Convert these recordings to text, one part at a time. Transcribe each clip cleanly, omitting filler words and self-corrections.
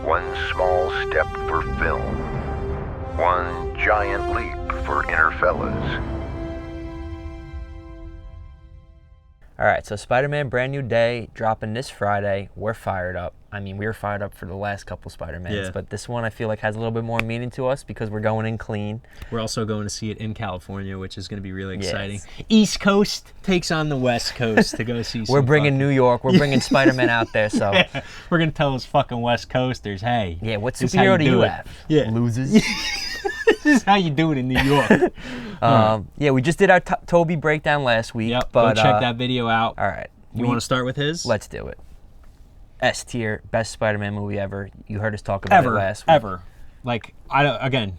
One small step for film. One giant leap for Interfellas. All right, so Spider-Man Brand New Day dropping this Friday. We're fired up. I mean, we were fired up for the last couple Spider-Mans, but this one I feel like has a little bit more meaning to us because we're going in clean. We're also going to see it in California, which is going to be really exciting. Yes. East Coast takes on the West Coast to go see. We're bringing New York. We're bringing Spider-Man out there. So we're going to tell those fucking West Coasters, hey. Yeah, what superhero do you have? Yeah, losers. This is how you do it in New York. Yeah, we just did our Tobey breakdown last week. Yep, but go check that video out. All right. You want to start with his? Let's do it. S tier, best Spider-Man movie ever. You heard us talk about it last week. Ever. Like, again,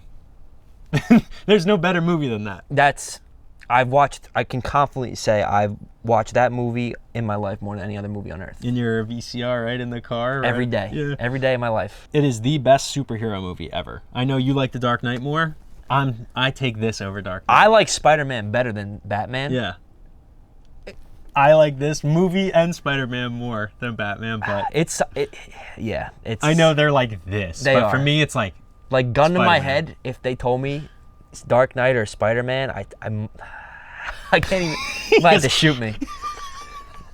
there's no better movie than that. I can confidently say I've watched that movie in my life more than any other movie on earth. In your VCR, right? In the car? Right? Every day. Yeah. Every day of my life. It is the best superhero movie ever. I know you like The Dark Knight more. I take this over Dark Knight. I like Spider-Man better than Batman. Yeah. I like this movie and Spider-Man more than Batman, but I know they're like this, but for me it's like gun Spider-Man. To my head. If they told me it's Dark Knight or Spider-Man, I can't even. You might have to shoot me.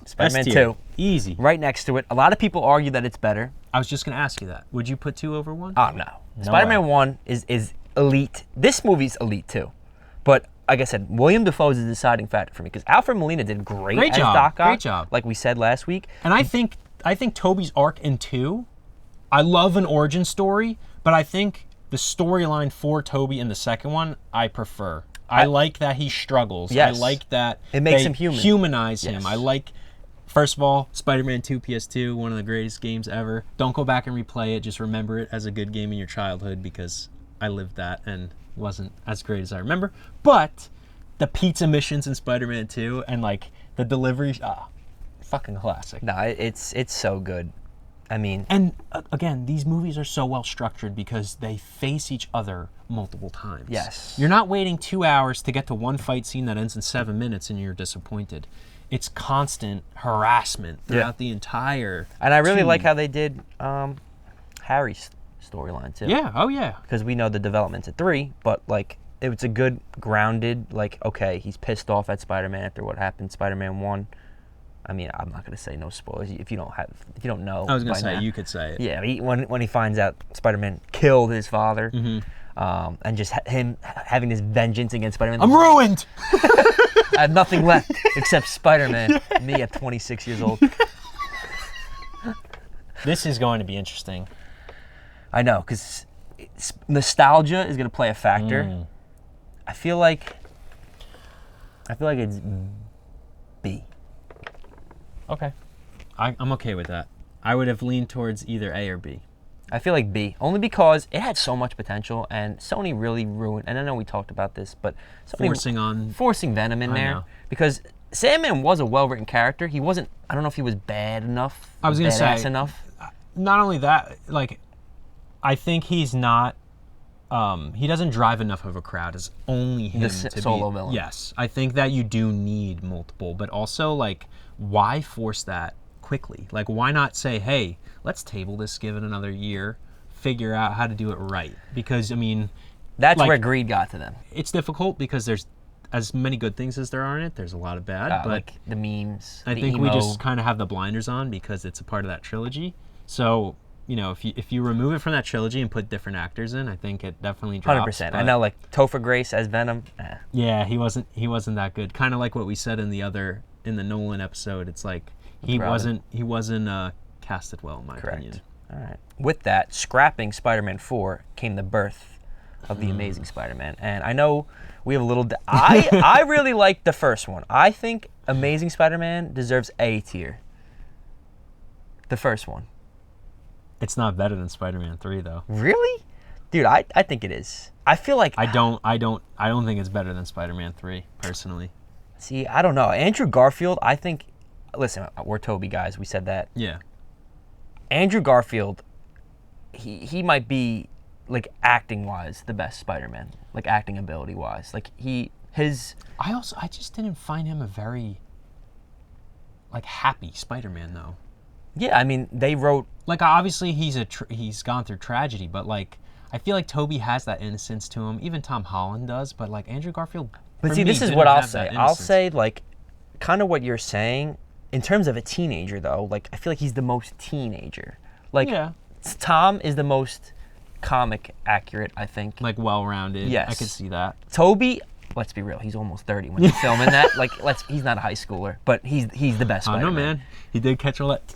Spider-Man 2, easy, right next to it. A lot of people argue that it's better. I was just gonna ask you that. Would you put 2 over 1? Oh no, Spider-Man 1 is elite. This movie's elite too, but. Like I said, William Dafoe is the deciding factor for me because Alfred Molina did great as Doc Ock, great job, like we said last week. And I think Tobey's arc in 2, I love an origin story, but I think the storyline for Tobey in the second one I prefer. I like that he struggles. Yes. I like that it makes him human. Humanize him. I like. First of all, Spider-Man 2 PS2, one of the greatest games ever. Don't go back and replay it. Just remember it as a good game in your childhood because I lived that and wasn't as great as I remember. But the pizza missions in Spider-Man 2 and like the delivery, fucking classic. No, it's so good. I mean, and again, these movies are so well structured because they face each other multiple times. Yes. You're not waiting 2 hours to get to one fight scene that ends in 7 minutes and you're disappointed. It's constant harassment throughout the entire. And I really like how they did Harry's storyline too. Yeah, oh yeah. Because we know the development's at 3, but like it was a good grounded, like, okay, he's pissed off at Spider-Man after what happened Spider-Man 1. I mean, I'm not gonna say no spoilers if you don't know. I was gonna say you could say it. Yeah, when he finds out Spider-Man killed his father, and just him having this vengeance against Spider-Man. I'm ruined. I have nothing left except Spider-Man. Me at 26 years old. This is going to be interesting. I know, because nostalgia is going to play a factor. I feel like it's B. Okay. I'm okay with that. I would have leaned towards either A or B. I feel like B, only because it had so much potential, and Sony really ruined, and I know we talked about this, but Sony forcing Venom in there. Because Sandman was a well-written character. He wasn't, I don't know if he was bad enough, I was going to say, enough. Not only that, like, I think he's not, he doesn't drive enough of a crowd as only him to solo be, villain. Yes, I think that you do need multiple, but also, like, why force that quickly? Like, why not say, hey, let's table this, give it another year, figure out how to do it right? Because, I mean... That's where greed got to them. It's difficult because there's as many good things as there are in it. There's a lot of bad, but... Like the memes, I think we just kind of have the blinders on because it's a part of that trilogy. So... You know, if you remove it from that trilogy and put different actors in, I think it definitely drops. 100%. I know, like Topher Grace as Venom. Yeah, he wasn't that good. Kind of like what we said in the Nolan episode. It's like he wasn't casted well, in my opinion. All right. With that, scrapping Spider-Man 4 came the birth of the Amazing Spider-Man, and I know we have a little. I really like the first one. I think Amazing Spider-Man deserves A tier. The first one. It's not better than Spider-Man 3 though. Really? Dude, I think it is. I feel like I don't think it's better than Spider-Man 3 personally. See, I don't know. Andrew Garfield, I think listen, we're Tobey guys, we said that. Yeah. Andrew Garfield, he might be like acting wise the best Spider-Man. Like acting ability wise. Like I just didn't find him a very like happy Spider-Man though. Yeah, I mean, they wrote. Like, obviously, he's gone through tragedy, but, like, I feel like Tobey has that innocence to him. Even Tom Holland does, but, like, Andrew Garfield. But for see, me, this is didn't what I'll have that say. I'll innocence. say, like, kind of what you're saying. In terms of a teenager, though, like, I feel like he's the most teenager. Like, Yeah. Tom is the most comic accurate, I think. Like, well-rounded. Yes. I could see that. Toby, let's be real, he's almost 30 when he's filming that. Like, he's not a high schooler, but he's the best I Spider-Man. know, man. He did catch all that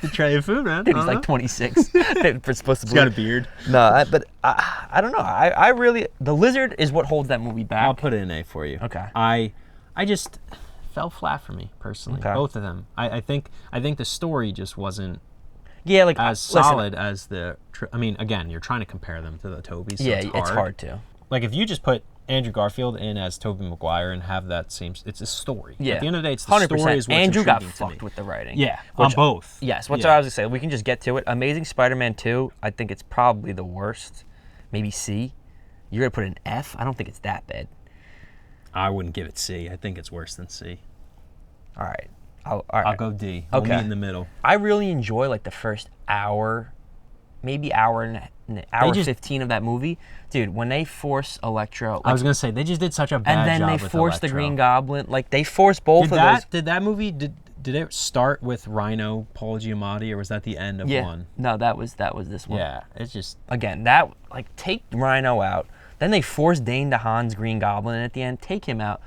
the tray of food, man. Dude, he's like 26. We're supposed to He's got a believe. beard. No, but I don't know. I really, the lizard is what holds that movie back. I'll put it in A for you. Okay. I just fell flat for me personally. Okay. Both of them. I think the story just wasn't Yeah, like as solid as the. I mean, again, you're trying to compare them to the Tobeys. So Yeah, it's hard to. Like, if you just put Andrew Garfield in as Tobey Maguire and have that same, it's a story. Yeah. At the end of the day, it's the 100%. story is what's Andrew got intriguing to me. fucked with the writing. Yeah, on both. Yes, what's Yeah. what I was gonna say. We can just get to it. Amazing Spider-Man 2. I think it's probably the worst. Maybe C. You're gonna put an F. I don't think it's that bad. I wouldn't give it C. I think it's worse than C. All right. All right. I'll go D. We'll Okay. meet in the middle. I really enjoy like the first hour, maybe hour and hour 15 of that movie, dude. When they force Electro, like, I was gonna say they just did such a bad and then job they with force the Electro. Green Goblin. Like they force both of those. Did that movie did it start with Rhino, Paul Giamatti, or was that the end of Yeah. one? No, that was this one. Yeah, it's just Again, that like take Rhino out. Then they force Dane DeHaan's Green Goblin at the end, take him out.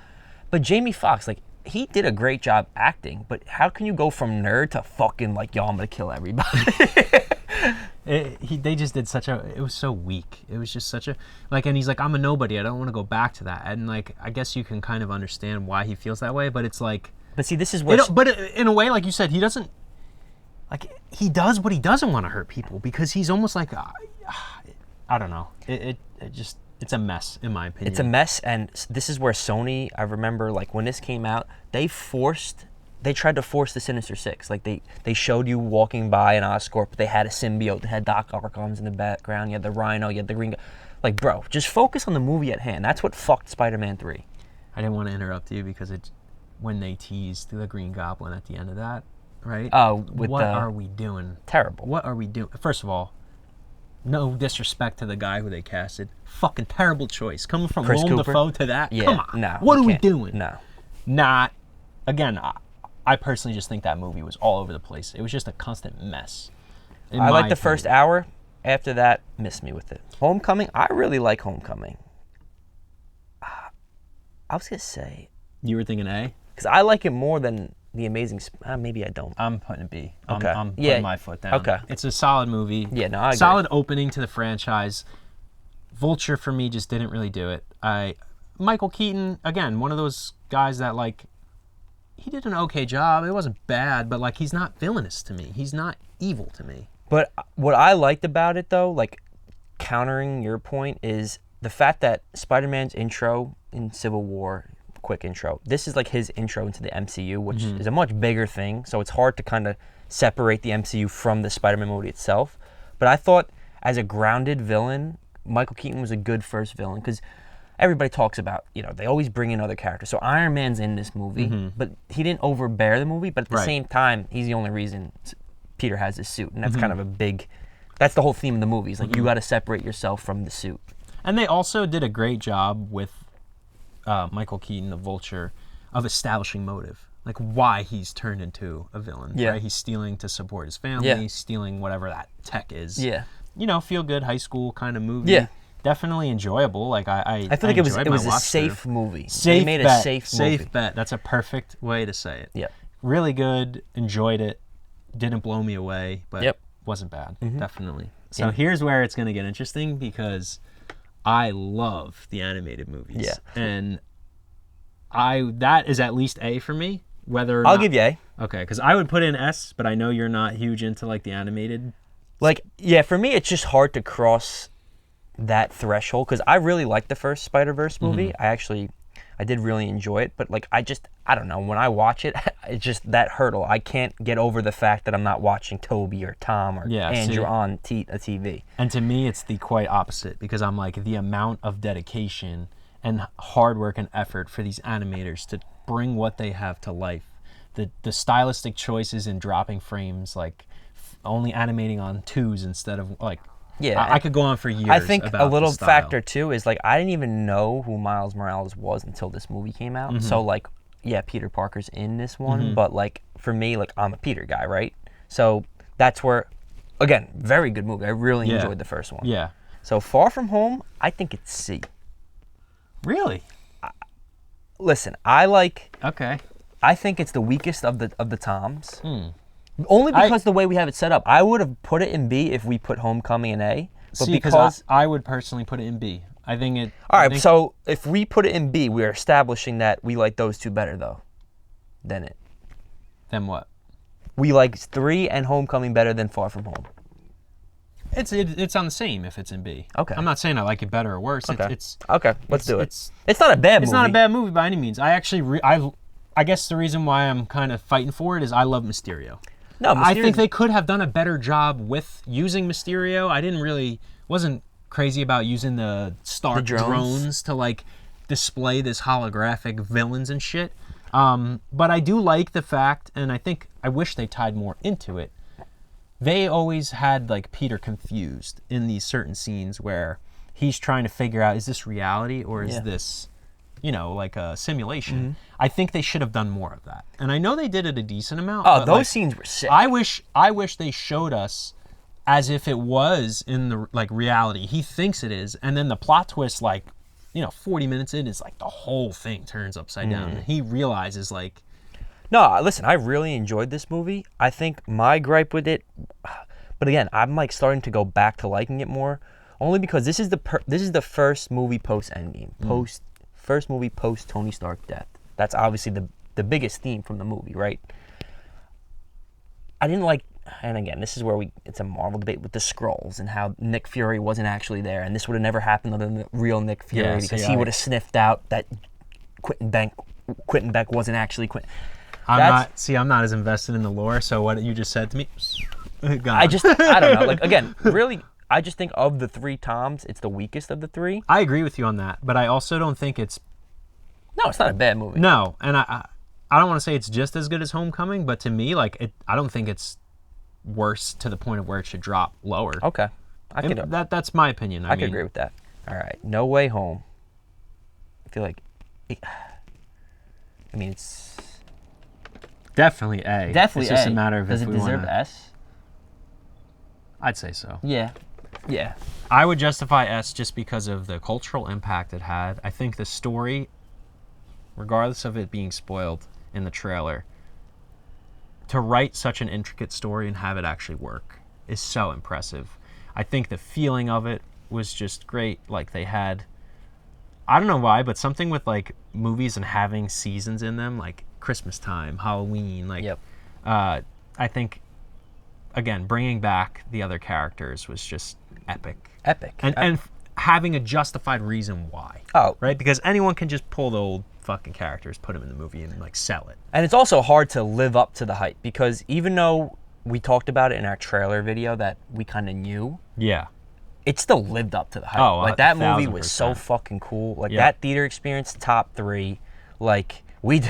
But Jamie Foxx, like he did a great job acting. But how can you go from nerd to fucking like, yo, I'm gonna kill everybody? they just did such a. It was so weak. It was just such a like, and he's like, I'm a nobody. I don't want to go back to that. And like, I guess you can kind of understand why he feels that way. But it's like, But see, this is where but in a way, like you said, he doesn't. Like he does, but he doesn't want to hurt people because he's almost like, I don't know. It just. It's a mess, in my opinion. it's a mess, and this is where Sony. I remember like when this came out, they tried to force the Sinister Six. Like they showed you walking by an Oscorp, but they had a symbiote, they had Doc Ock in the background, you had the Rhino, you had the Green. Like, bro, just focus on the movie at hand. That's what fucked Spider-Man 3. I didn't want to interrupt you because when they teased the Green Goblin at the end of that, right? Oh, what are we doing? Terrible. What are we doing? First of all, no disrespect to the guy who they casted. Fucking terrible choice. Coming from Chris Willem Cooper? Dafoe to that? Yeah, Come on. no. What you are we can't. doing? No. Not. Again, I personally just think that movie was all over the place. It was just a constant mess. I like the first hour. After that, miss me with it. Homecoming, I really like Homecoming. I was gonna say, You were thinking A? because I like it more than the Amazing. Maybe I don't. I'm putting B. Okay. I'm putting Yeah. my foot down. Okay. It's a solid movie. Yeah, no, I agree. Solid opening to the franchise. Vulture for me just didn't really do it. Michael Keaton, again, one of those guys that like he did an okay job. It wasn't bad, but like he's not villainous to me. He's not evil to me. But what I liked about it, though, like countering your point, is the fact that Spider-Man's intro in Civil War, quick intro, this is like his intro into the MCU, which is a much bigger thing. So it's hard to kind of separate the MCU from the Spider-Man movie itself. But I thought as a grounded villain, Michael Keaton was a good first villain because everybody talks about, they always bring in other characters. So Iron Man's in this movie, but he didn't overbear the movie. But at the same time, he's the only reason Peter has his suit. And that's kind of a big, that's the whole theme of the movie. Is like, you got to separate yourself from the suit. And they also did a great job with Michael Keaton, the Vulture, of establishing motive. Like why he's turned into a villain. Yeah. Right? He's stealing to support his family, Yeah. stealing whatever that tech is. Yeah. Feel good high school kind of movie. Yeah. Definitely enjoyable. Like I I feel like it was enjoyed my a watch safe through. movie. Safe They made bet. a safe Safe movie. bet. That's a perfect way to say it. Yep. Really good. Enjoyed it. Didn't blow me away, but Yep. wasn't bad. Definitely. So Yeah. here's where it's going to get interesting because I love the animated movies. Yeah. And that is at least A for me. Whether or I'll not, give you A. Okay, because I would put in S, but I know you're not huge into like the animated. Like, yeah, for me, it's just hard to cross that threshold because I really liked the first Spider-Verse movie. I did really enjoy it, but like, I don't know, when I watch it, it's just that hurdle. I can't get over the fact that I'm not watching Toby or Tom or Andrew on a TV. And to me, it's the quite opposite because I'm like, the amount of dedication and hard work and effort for these animators to bring what they have to life, the stylistic choices in dropping frames, like only animating on 2s instead of like. Yeah, I could go on for years. I think about a little the style. factor too is like I didn't even know who Miles Morales was until this movie came out. Mm-hmm. So like, yeah, Peter Parker's in this one, but like for me, like I'm a Peter guy, right? So that's where, again, very good movie. I really enjoyed the first one. Yeah. So Far From Home, I think it's C. Really? Listen, Okay. I think it's the weakest of the Toms. Only because the way we have it set up. I would have put it in B if we put Homecoming in A. But See, because I would personally put it in B. I think it. All right, so if we put it in B, we're establishing that we like those two better though than it. Then what? We like 3 and Homecoming better than Far From Home. It's on the same if it's in B. Okay. I'm not saying I like it better or worse. Okay. It's Okay, let's do it. It's not a bad movie. It's not a bad movie by any means. I actually I guess the reason why I'm kind of fighting for it is I love Mysterio. No, I think they could have done a better job with using Mysterio. I wasn't crazy about using the Stark drones to like display this holographic villains and shit. But I do like the fact, and I wish they tied more into it. They always had like Peter confused in these certain scenes where he's trying to figure out, is this reality or is this, like a simulation? Mm-hmm. I think they should have done more of that. And I know they did it a decent amount. Oh, those scenes were sick. I wish they showed us as if it was in the like reality. He thinks it is, and then the plot twist, 40 minutes in, is like the whole thing turns upside down. And he realizes like. No, listen, I really enjoyed this movie. I think my gripe with it, but again, I'm like starting to go back to liking it more, only because this is the first movie post Endgame, first movie post Tony Stark death. That's obviously the biggest theme from the movie, right? I didn't like, and again, this is where it's a Marvel debate with the Skrulls and how Nick Fury wasn't actually there, and this would have never happened other than the real Nick Fury because he would have sniffed out that Quentin Beck wasn't actually Quentin. I'm not as invested in the lore, so what you just said to me, I don't know. Like, again, really, I just think of the 3 Toms, it's the weakest of the 3. I agree with you on that, but I also don't think it's... No, it's not a bad movie. No, and I don't want to say it's just as good as Homecoming, but to me, I don't think it's worse to the point of where it should drop lower. Okay. That's my opinion. I could agree with that. All right, No Way Home. I feel like... it's... Definitely A. Definitely it's just A. a matter of Does if it we deserve wanna... S? I'd say so. Yeah. Yeah. I would justify S just because of the cultural impact it had. I think the story, regardless of it being spoiled in the trailer, to write such an intricate story and have it actually work is so impressive. I think the feeling of it was just great. Like they had, I don't know why, but something with like movies and having seasons in them, like Christmas time, Halloween, like I think again bringing back the other characters was just epic and having a justified reason why. Right, because anyone can just pull the old fucking characters, put them in the movie and like sell it. And it's also hard to live up to the hype because even though we talked about it in our trailer video that we kind of knew, it still lived up to the hype. Like that movie was so fucking cool. Like that theater experience, top 3. Like we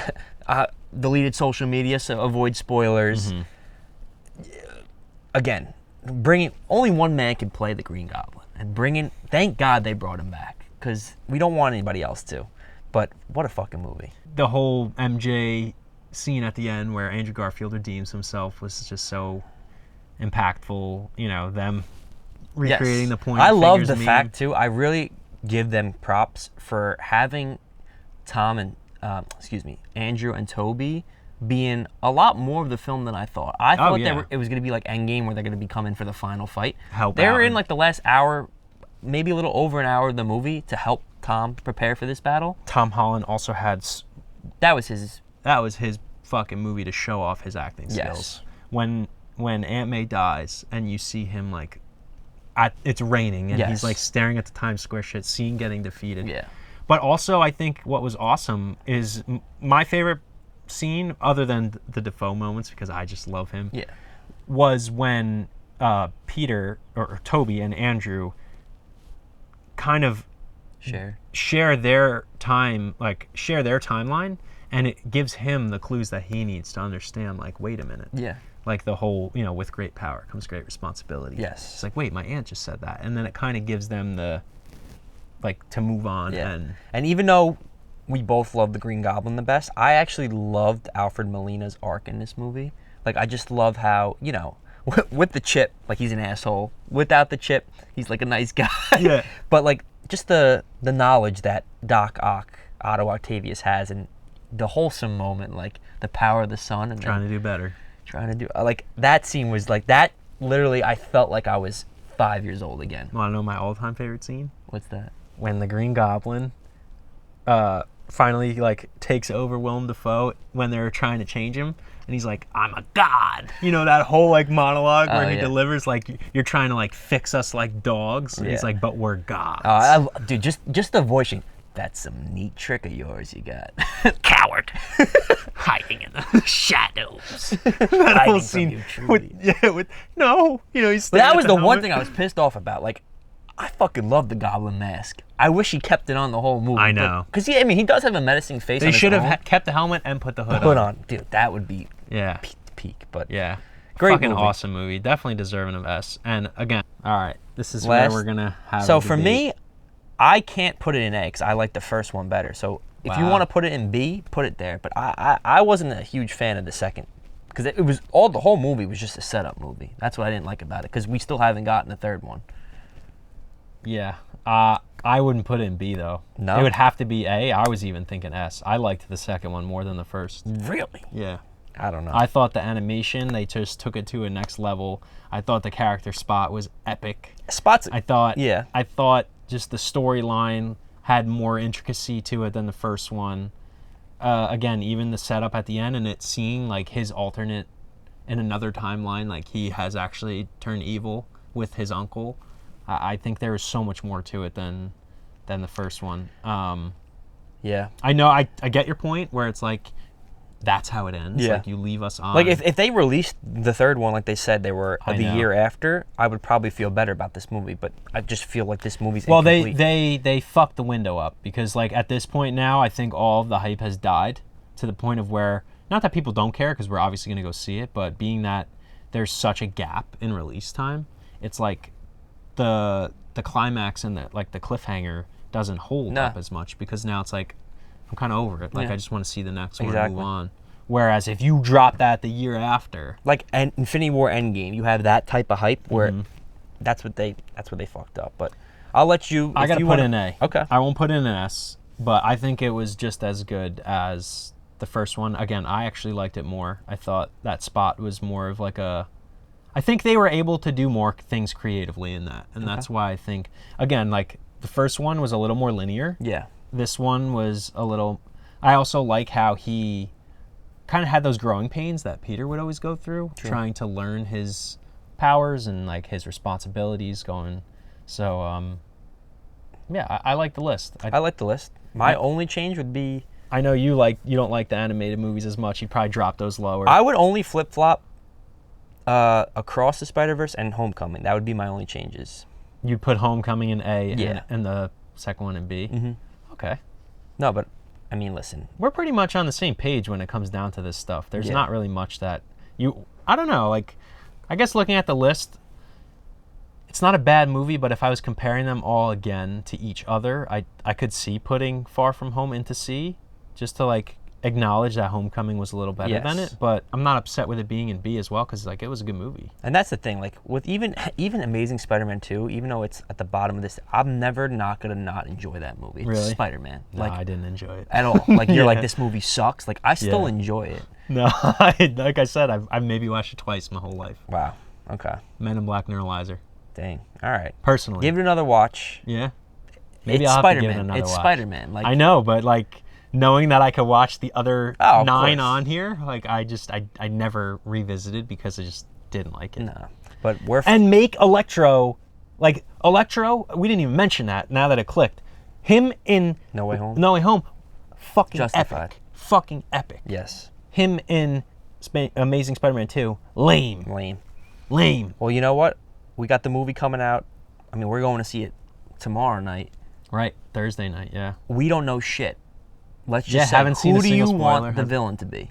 deleted social media, so avoid spoilers. Again, only one man can play the Green Goblin, and thank God they brought him back because we don't want anybody else to. But what a fucking movie! The whole MJ scene at the end where Andrew Garfield redeems himself was just so impactful. Them recreating the point. I love the fact too. I really give them props for having Andrew and Tobey being a lot more of the film than I thought. I thought it was going to be like Endgame where they're going to be coming for the final fight. They were in like the last hour, maybe a little over an hour of the movie to help Tom prepare for this battle. Tom Holland also had... That was his fucking movie to show off his acting skills. When Aunt May dies and you see him like... it's raining and he's like staring at the Times Square shit, scene getting defeated. Yeah. But also I think what was awesome is my favorite scene, other than the Defoe moments because I just love him, was when Peter or Tobey and Andrew kind of share their time, like share their timeline, and it gives him the clues that he needs to understand, like, wait a minute. like the whole, with great power comes great responsibility. Yes. It's like, wait, my aunt just said that. And then it kind of gives them the, like, to move on. Yeah. And even though we both love the Green Goblin the best, I actually loved Alfred Molina's arc in this movie. Like, I just love how, with the chip, like, he's an asshole. Without the chip, he's like a nice guy. Yeah. But, like, just the knowledge that Doc Ock, Otto Octavius, has, and the wholesome moment, like, the power of the sun. And trying to do better. Like, that scene was, like, that, literally, I felt like I was 5 years old again. Want to know my all-time favorite scene? What's that? When the Green Goblin finally, like, takes over Willem Dafoe when they're trying to change him. And he's like, I'm a god. That whole, like, monologue where he delivers, like, you're trying to, like, fix us like dogs. And he's like, but we're gods. Dude, just the voicing. That's some neat trick of yours you got. Coward. Hiding in the shadows. That whole scene. He's But that was the one thing I was pissed off about. Like, I fucking love the Goblin mask. I wish he kept it on the whole movie. I know. Because, he does have a menacing face. They should have kept the helmet and put the hood on. Dude, that would be Yeah. peak. But Yeah. Great Fucking movie. awesome movie. Definitely deserving of S. And again, all right, this is where we're going to have So a for debate. me, I can't put it in A because I like the first one better. So if you Wow. want to put it in B, put it there. But I wasn't a huge fan of the second. Because it was the whole movie was just a setup movie. That's what I didn't like about it. Because we still haven't gotten the third one. Yeah. I wouldn't put it in B, though. No? It would have to be A. I was even thinking S. I liked the second one more than the first. Really? Yeah. I don't know. I thought the animation, they just took it to a next level. I thought the character Spot was epic. Spots. I thought Yeah. just the storyline had more intricacy to it than the first one. Again, even the setup at the end and it seeing like his alternate in another timeline, like he has actually turned evil with his uncle. I think there is so much more to it than the first one. Yeah. I know I get your point where it's like that's how it ends. Yeah. Like you leave us on. Like if they released the third one like they said they were I the know. year after, I would probably feel better about this movie. But I just feel like this movie's Well, incomplete. they fucked the window up because like at this point now, I think all of the hype has died to the point of where not that people don't care because we're obviously gonna go see it, but being that there's such a gap in release time, it's like the climax and the cliffhanger doesn't hold Nah. up as much because now it's like I'm kind of over it. Like Yeah. I just want to see the next one Exactly. and move on. Whereas if you drop that the year after, Like Infinity War Endgame, you have that type of hype where Mm-hmm. that's what they fucked up. But I'll let you. I if gotta you put wanna- in A. Okay. I won't put in an S, but I think it was just as good as the first one. Again, I actually liked it more. I thought that Spot was more of like a. I think they were able to do more things creatively in that, and that's why I think again like the first one was a little more linear. Yeah. This one was a little. I also like how he kind of had those growing pains that Peter would always go through, trying to learn his powers and like his responsibilities going. So, yeah, I like the list. I like the list. My only change would be I know you don't like the animated movies as much. You'd probably drop those lower. I would only flip flop Across the Spider-Verse and Homecoming. That would be my only changes. You'd put Homecoming in A Yeah. and the second one in B. Mm-hmm. Okay. No, but I mean, listen. We're pretty much on the same page when it comes down to this stuff. There's Yeah. not really much that I don't know, like I guess looking at the list, it's not a bad movie, but if I was comparing them all again to each other, I could see putting Far From Home into C just to like acknowledge that Homecoming was a little better than Yes. it, but I'm not upset with it being in B as well cuz like it was a good movie. And that's the thing, like with even Amazing Spider-Man 2, even though it's at the bottom of this, I'm never not gonna not enjoy that movie. It's Really? Spider-Man. No, Like I didn't enjoy it. at all. Like you're like Yeah. this movie sucks. Like I still Yeah. enjoy it. No, like I said, I've maybe watched it twice my whole life. Wow. Okay. Men in Black Neuralizer. Dang. All right. Personally. Give it another watch. Yeah. Maybe It's I'll have to give it Spider-Man. another It's watch. Spider-Man. Like I know, but like knowing that I could watch the other Oh, of 9 course. on here, like I never revisited because I just didn't like it. no. But we're And make Electro, we didn't even mention that now that it clicked. Him in No Way Home? No Way Home, fucking Justified. epic. Fucking epic. Yes. Him in Amazing Spider-Man 2, lame. Lame. Well, you know what? We got the movie coming out. I mean, we're going to see it tomorrow night. Right, Thursday night, yeah. We don't know shit. Let's just Yeah, say, haven't seen who a do you single want spoiler. the villain to be?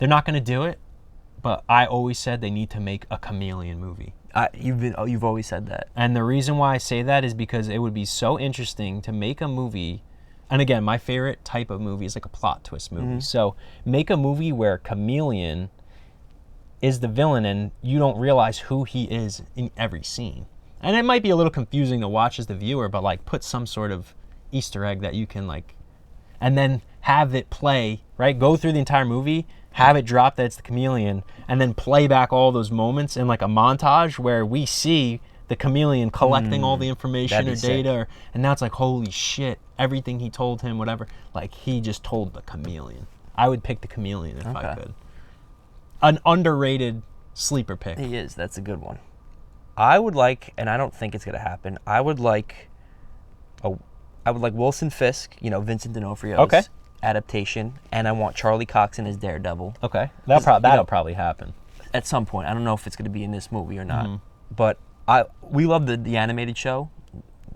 They're not going to do it, but I always said they need to make a chameleon movie. You've always said that. And the reason why I say that is because it would be so interesting to make a movie. And again, my favorite type of movie is like a plot twist movie. Mm-hmm. So make a movie where Chameleon is the villain and you don't realize who he is in every scene. And it might be a little confusing to watch as the viewer, but like put some sort of Easter egg that you can like, and then have it play, right? Go through the entire movie, have it drop that it's the Chameleon, and then play back all those moments in like a montage where we see the Chameleon collecting all the information or data, and now it's like, holy shit, everything he told him, whatever, like he just told the Chameleon. I would pick the Chameleon if I could. An underrated sleeper pick. He is. That's a good one. I would like, and I don't think it's gonna happen. I would like Wilson Fisk, Vincent D'Onofrio's adaptation, and I want Charlie Coxon as Daredevil. Okay, that'll probably happen at some point. I don't know if it's gonna be in this movie or not, but we love the animated show,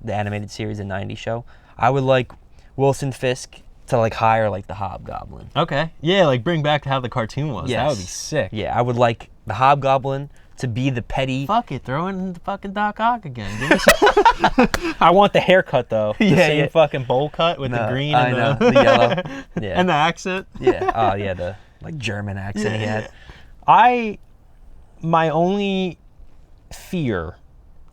the animated series, the '90s show. I would like Wilson Fisk to like hire like the Hobgoblin. Okay, yeah, like bring back how the cartoon was. Yes. That would be sick. Yeah, I would like the Hobgoblin to be the petty. Fuck it, throw in the fucking Doc Ock again. Give me I want the haircut though. The same fucking bowl cut with the green and the yellow. Yeah. And the accent. Yeah. The like German accent he had. My only fear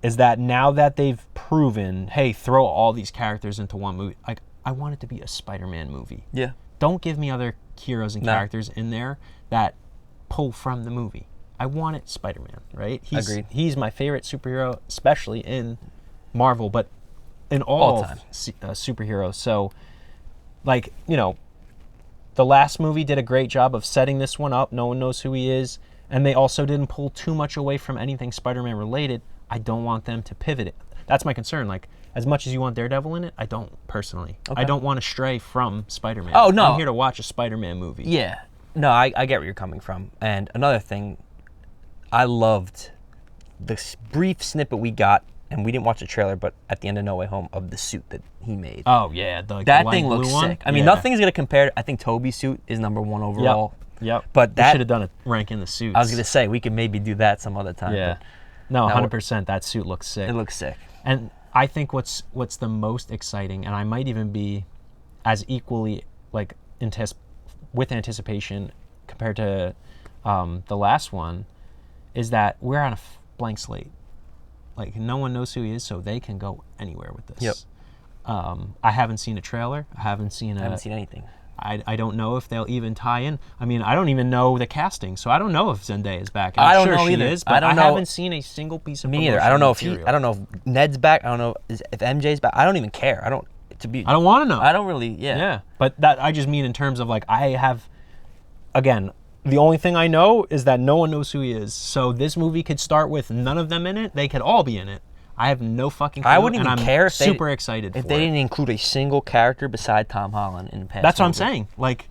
is that now that they've proven, hey, throw all these characters into one movie, like I want it to be a Spider-Man movie. Yeah. Don't give me other heroes and characters in there that pull from the movie. I want it Spider-Man, right? Agreed. He's my favorite superhero, especially in Marvel, but in all time. Superheroes. So, like, the last movie did a great job of setting this one up. No one knows who he is. And they also didn't pull too much away from anything Spider-Man related. I don't want them to pivot it. That's my concern. Like, as much as you want Daredevil in it, I don't, personally. Okay. I don't want to stray from Spider-Man. Oh, no. I'm here to watch a Spider-Man movie. Yeah. No, I get where you're coming from. And another thing, I loved the brief snippet we got, and we didn't watch the trailer, but at the end of No Way Home, of the suit that he made. Oh, yeah. That thing looks sick. I mean, nothing's going to compare. I think Tobey's suit is #1 overall. Yep. But we should have done a rank in the suits. I was going to say, we could maybe do that some other time. Yeah. No, 100%. That suit looks sick. It looks sick. And I think what's the most exciting, and I might even be as equally like with anticipation compared to the last one, is that we're on a blank slate. Like, no one knows who he is, so they can go anywhere with this. Yep. I haven't seen a trailer. I haven't seen anything. I don't know if they'll even tie in. I mean, I don't even know the casting, so I don't know if Zendaya is back. I don't know she either. is, but I haven't seen a single piece of me either. I don't know if Ned's back. I don't know if MJ's back. I don't even care. I don't want to know. I don't really. Yeah. But I just mean in terms of like, I have, again, the only thing I know is that no one knows who he is. So this movie could start with none of them in it. They could all be in it. I have no fucking clue. I wouldn't even care if super excited if they didn't include a single character beside Tom Holland in the past. That's what I'm saying. Like,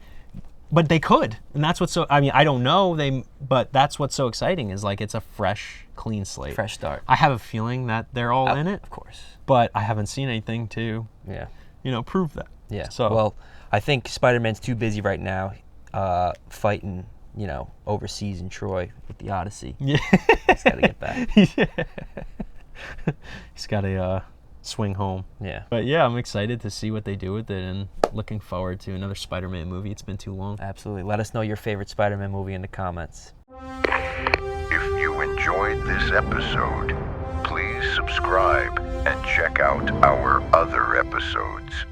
but they could, and that's what's so. I mean, I don't know. But that's what's so exciting is like it's a fresh, clean slate, fresh start. I have a feeling that they're all in it, of course, but I haven't seen anything to, prove that. Yeah. So well, I think Spider-Man's too busy right now, fighting, overseas in Troy with the Odyssey. Yeah. He's got to get back. He's got to swing home. Yeah. But yeah, I'm excited to see what they do with it and looking forward to another Spider-Man movie. It's been too long. Absolutely. Let us know your favorite Spider-Man movie in the comments. If you enjoyed this episode, please subscribe and check out our other episodes.